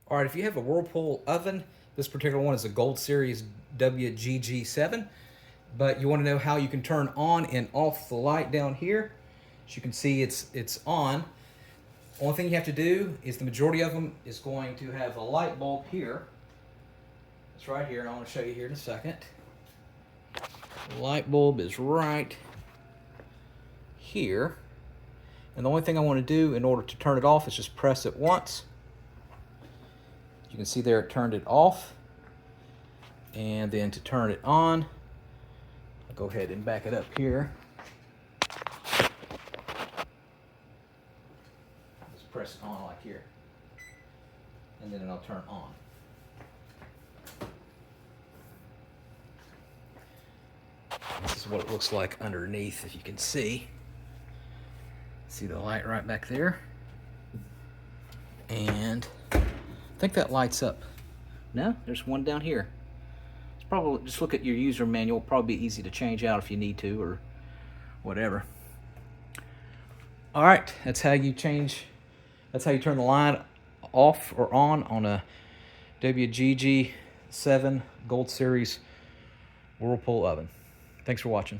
All right, if you have a Whirlpool oven, this particular one is a Gold Series WGG7, but you want to know how you can turn on and off the light down here. As you can see, it's on. Only thing you have to do is the majority of them is going to have a light bulb here. It's right here, and I want to show you here in a second. The light bulb is right here. And the only thing I want to do in order to turn it off is just press it once. You can see there it turned it off. And then to turn it on, I'll go ahead and back it up here. Just press it on like here. And then it'll turn on. This is what it looks like underneath, if you can see. See the light right back there? And I think that lights up. No, there's one down here. It's probably, just look at your user manual, probably be easy to change out if you need to or whatever. All right, that's how you turn the light off or on a WGG7 Gold Series Whirlpool oven. Thanks for watching.